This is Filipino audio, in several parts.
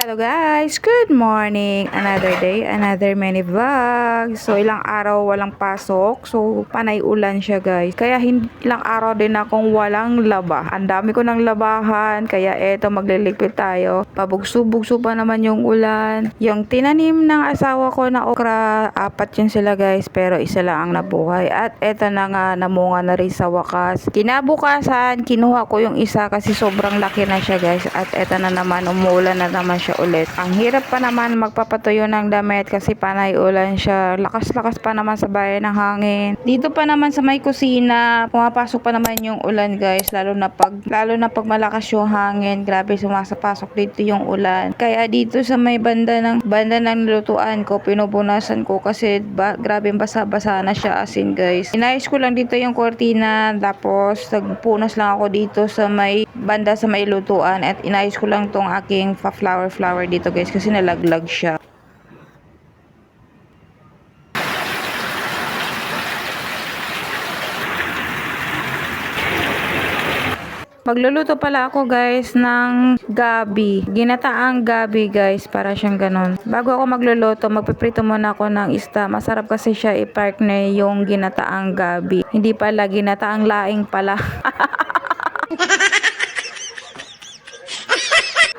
Hello guys, good morning. Another day, another mini vlog. So ilang araw walang pasok. So panay ulan siya guys. Kaya ilang araw din akong walang laba. Ang dami ko ng labahan. Kaya eto magliligpit tayo. Pabugso-bugso pa naman yung ulan. Yung tinanim ng asawa ko na okra, 4 yun sila guys. Pero isa lang ang nabuhay. At eto na nga, namunga na rin sa wakas. Kinabukasan, kinuha ko yung isa kasi sobrang laki na siya guys. At eto na naman, umuulan na naman siya ulit. Ang hirap pa naman magpapatuyo ng damit kasi panay ulan siya. Lakas-lakas pa naman sa bayan ng hangin. Dito pa naman sa may kusina, pumapasok pa naman yung ulan guys, lalo na pag malakas yung hangin. Grabe, sumasapasok dito yung ulan. Kaya dito sa may banda ng lutuan ko, pinupunasan ko kasi grabe basa-basa na siya asin guys. Inayos ko lang dito yung kortina, tapos nagpunas lang ako dito sa may banda sa may lutuan at inayos ko lang tong aking flower dito guys kasi nalaglag siya. Magluluto pala ako guys ng gabi. Ginataang gabi guys, para siyang ganon. Bago ako magluluto, magpiprito muna ako ng isda. Masarap kasi siya i-partner yung ginataang gabi. Hindi pala ginataang laing pala.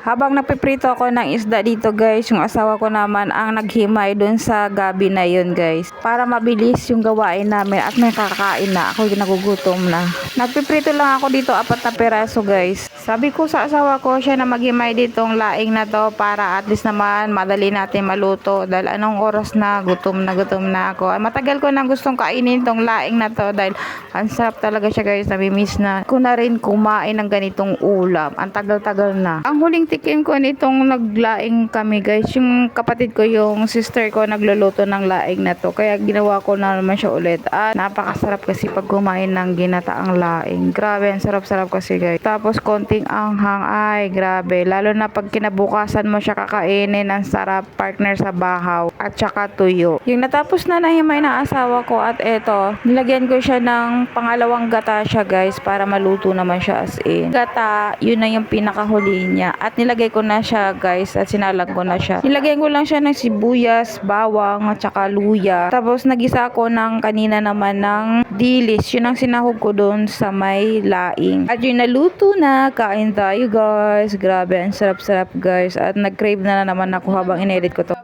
Habang napiprito ako ng isda dito guys, yung asawa ko naman ang naghimay dun sa gabi na yun guys. Para mabilis yung gawain namin at may kakain na. Ako nagugutom na. Nagpiprito lang ako dito 4 na peraso guys. Sabi ko sa asawa ko, siya na maghimay ditong laing na to para at least naman madali natin maluto. Dahil anong oras na, gutom na ako. Matagal ko nang gustong kainin tong laing na to dahil ang sarap talaga siya guys. Namimiss na ko na rin kumain ng ganitong ulam. Ang tagal-tagal na. Ang huling tikim ko nitong naglaing kami guys, yung kapatid ko, yung sister ko nagluluto ng laing na to. Kaya ginawa ko na naman siya ulit. At napakasarap kasi pag kumain ng ginataang laing. Grabe, ang sarap-sarap kasi guys. Tapos konting anghang, ay grabe. Lalo na pag kinabukasan mo siya kakainin, ang sarap, partner sa bahaw at saka tuyo. Yung natapos na nahimay ng asawa ko at eto, nilagyan ko siya ng pangalawang gata siya guys para maluto naman siya as in. Gata, yun na yung pinakahuli niya. At nilagay ko na siya guys at sinalang ko na siya. Nilagyan ko lang siya ng sibuyas, bawang at saka luya. Tapos nagisa ko ng kanina naman ng dilis. Yun ang sinahog ko doon sa may laing. At yun naluto na. Kain tayo guys. Grabe, ang sarap-sarap guys. At nag-crave na naman ako habang inedit ko to.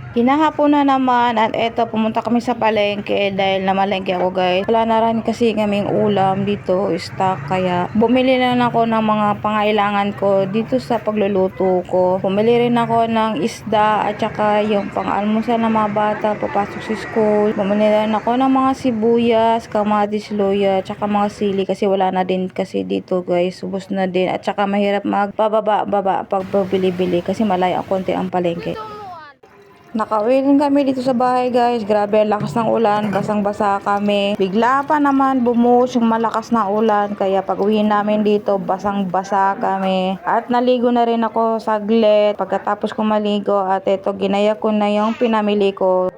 Hinahapon na naman at eto, pumunta kami sa palengke dahil namalengke ako guys. Wala na rin kasi kaming ulam dito, stock, kaya bumili na ako ng mga pangailangan ko dito sa pagluluto ko. Bumili rin ako ng isda at saka yung pang-almusal ng mga bata papasok sa school. Bumili rin ako ng mga sibuyas, kamatis, luya, at saka mga sili kasi wala na din kasi dito guys. Ubos na din at saka mahirap magpababa pag bili-bili kasi malayo ang konti ang palengke. Nakauwi rin kami dito sa bahay guys. Grabe, lakas ng ulan, basang-basa kami. Bigla pa naman bumuhos yung malakas na ulan, kaya pag uwi namin dito, basang-basa kami. At naligo na rin ako saglit. Pagkatapos ko maligo at ito, ginaya ko na yung pinamili ko.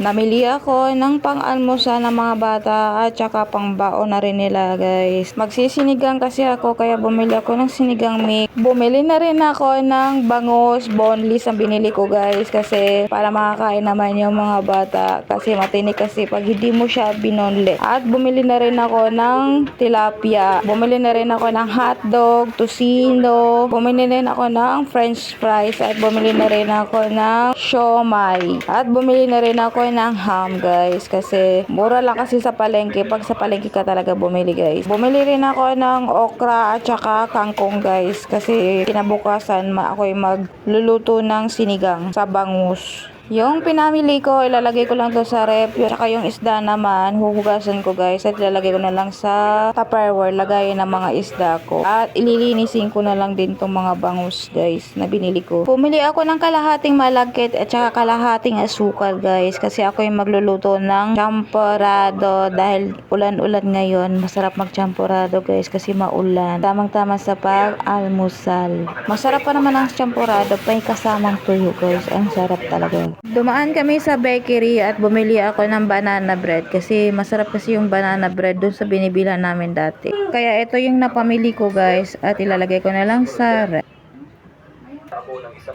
Namili ako ng pang-almusal ng mga bata at saka pang-baon na rin nila guys. Magsisinigang kasi ako kaya bumili ako ng sinigang mix. Bumili na rin ako ng bangus, boneless ang binili ko guys kasi para makakain naman yung mga bata kasi matinik kasi pag hindi mo siya binonle. At bumili na rin ako ng tilapia. Bumili na rin ako ng hotdog, tocino. Bumili na rin ako ng french fries at bumili na rin ako ng siomai. At bumili na rin ako ng ham guys kasi mura lang kasi sa palengke. Pag sa palengke ka talaga bumili guys. Bumili rin ako ng okra at saka kangkong guys kasi kinabukasan ako'y magluluto ng sinigang sa bangus. Yung pinamili ko, ilalagay ko lang to sa rep. Saka yung isda naman, huhugasan ko guys. At ilalagay ko na lang sa Tupperware, lagayin ng mga isda ko. At ililinisin ko na lang din tong mga bangus guys na binili ko. Pumili ako ng kalahating malagkit at saka kalahating asukal guys. Kasi ako yung magluluto ng champorado. Dahil ulan-ulan ngayon, masarap mag-champorado guys kasi maulan. Tamang-tama sa pag-almusal. Masarap pa naman ang champorado, may kasamang tuyo guys. Ang sarap talaga. Dumaan kami sa bakery at bumili ako ng banana bread kasi masarap kasi yung banana bread dun sa binibilhan namin dati. Kaya ito yung napamili ko guys at ilalagay ko na lang sa ref.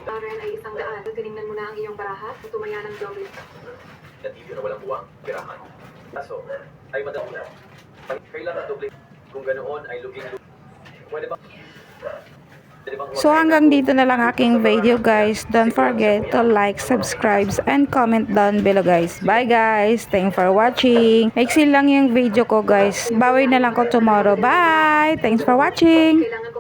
Ren ay 100. Tinignan mo na ang iyong baraha. Tumaya ng doble. Natibyo na walang buwang pirahan. Kaso, ay madami na. Kailangan doble. Kung ganoon ay luging-luging. Pwede ba? So hanggang dito na lang aking video guys. Don't forget to like, subscribe, and comment down below guys. Bye guys. Thanks for watching. Maiksi lang yung video ko guys. Bawi na lang ko tomorrow. Bye. Thanks for watching. Kailangan ko